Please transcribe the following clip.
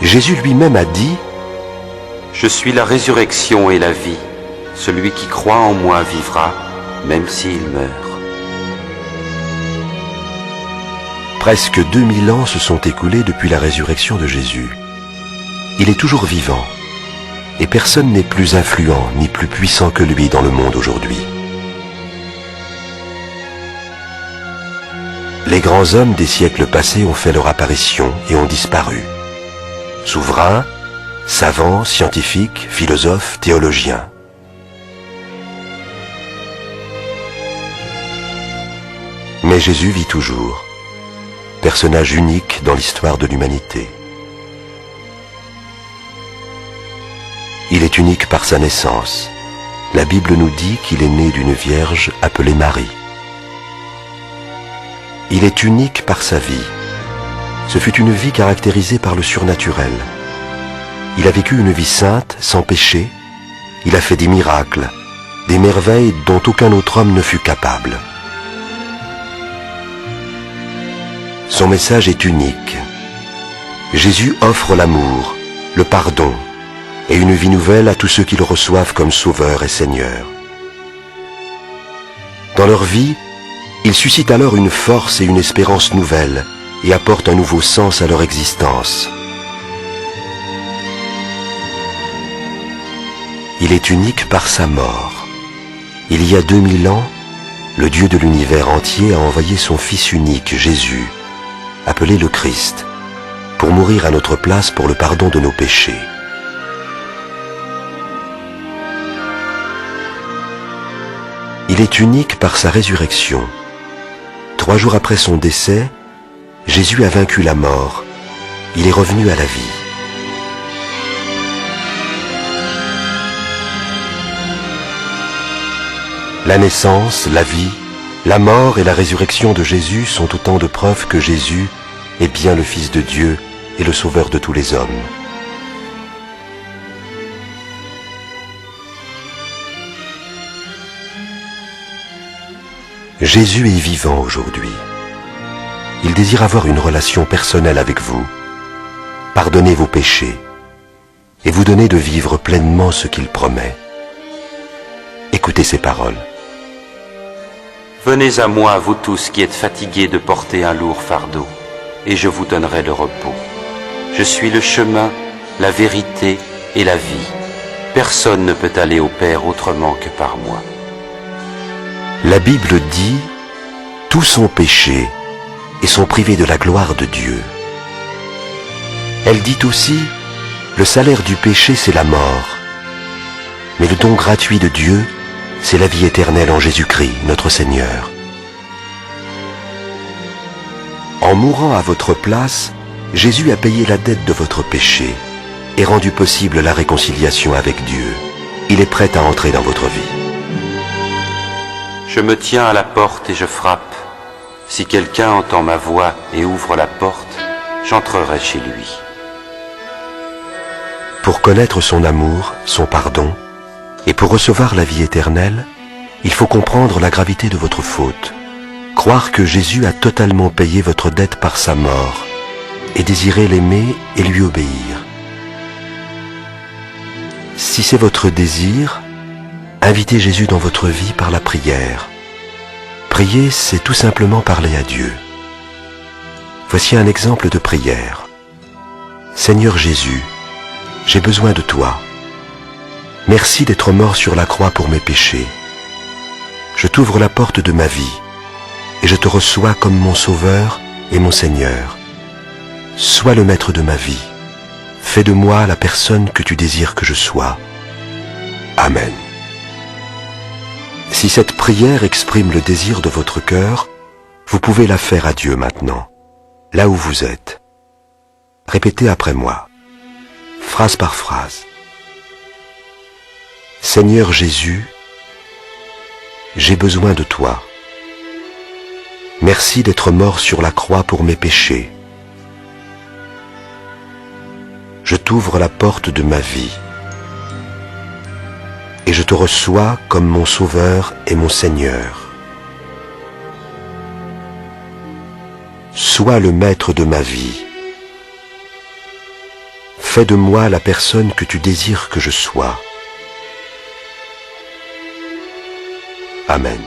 Jésus lui-même a dit « Je suis la résurrection et la vie. Celui qui croit en moi vivra, même s'il meurt. » Presque 2000 ans se sont écoulés depuis la résurrection de Jésus. Il est toujours vivant, et personne n'est plus influent ni plus puissant que lui dans le monde aujourd'hui. Les grands hommes des siècles passés ont fait leur apparition et ont disparu. Souverains, savants, scientifiques, philosophes, théologiens. Mais Jésus vit toujours, personnage unique dans l'histoire de l'humanité. Il est unique par sa naissance. La Bible nous dit qu'il est né d'une vierge appelée Marie. Il est unique par sa vie. Ce fut une vie caractérisée par le surnaturel. Il a vécu une vie sainte, sans péché. Il a fait des miracles, des merveilles dont aucun autre homme ne fut capable. Son message est unique. Jésus offre l'amour, le pardon et une vie nouvelle à tous ceux qui le reçoivent comme Sauveur et Seigneur. Dans leur vie, il suscite alors une force et une espérance nouvelles et apporte un nouveau sens à leur existence. Il est unique par sa mort. Il y a 2000 ans, le Dieu de l'univers entier a envoyé son Fils unique, Jésus, appelé le Christ, pour mourir à notre place pour le pardon de nos péchés. Il est unique par sa résurrection. 3 jours après son décès, Jésus a vaincu la mort. Il est revenu à la vie. La naissance, la vie, la mort et la résurrection de Jésus sont autant de preuves que Jésus est bien le Fils de Dieu et le Sauveur de tous les hommes. Jésus est vivant aujourd'hui. Il désire avoir une relation personnelle avec vous, pardonner vos péchés et vous donner de vivre pleinement ce qu'il promet. Écoutez ces paroles. Venez à moi, vous tous qui êtes fatigués de porter un lourd fardeau, et je vous donnerai le repos. Je suis le chemin, la vérité et la vie. Personne ne peut aller au Père autrement que par moi. La Bible dit « Tous ont péché et sont privés de la gloire de Dieu ». Elle dit aussi « Le salaire du péché, c'est la mort. Mais le don gratuit de Dieu, c'est la vie éternelle en Jésus-Christ, notre Seigneur. » En mourant à votre place, Jésus a payé la dette de votre péché et rendu possible la réconciliation avec Dieu. Il est prêt à entrer dans votre vie. Je me tiens à la porte et je frappe. Si quelqu'un entend ma voix et ouvre la porte, j'entrerai chez lui. Pour connaître son amour, son pardon, et pour recevoir la vie éternelle, il faut comprendre la gravité de votre faute, croire que Jésus a totalement payé votre dette par sa mort, et désirer l'aimer et lui obéir. Si c'est votre désir, invitez Jésus dans votre vie par la prière. Prier, c'est tout simplement parler à Dieu. Voici un exemple de prière. Seigneur Jésus, j'ai besoin de toi. Merci d'être mort sur la croix pour mes péchés. Je t'ouvre la porte de ma vie et je te reçois comme mon Sauveur et mon Seigneur. Sois le maître de ma vie. Fais de moi la personne que tu désires que je sois. Amen. Si cette prière exprime le désir de votre cœur, vous pouvez la faire à Dieu maintenant, là où vous êtes. Répétez après moi, phrase par phrase. Seigneur Jésus, j'ai besoin de toi. Merci d'être mort sur la croix pour mes péchés. Je t'ouvre la porte de ma vie et je te reçois comme mon Sauveur et mon Seigneur. Sois le maître de ma vie. Fais de moi la personne que tu désires que je sois. Amen.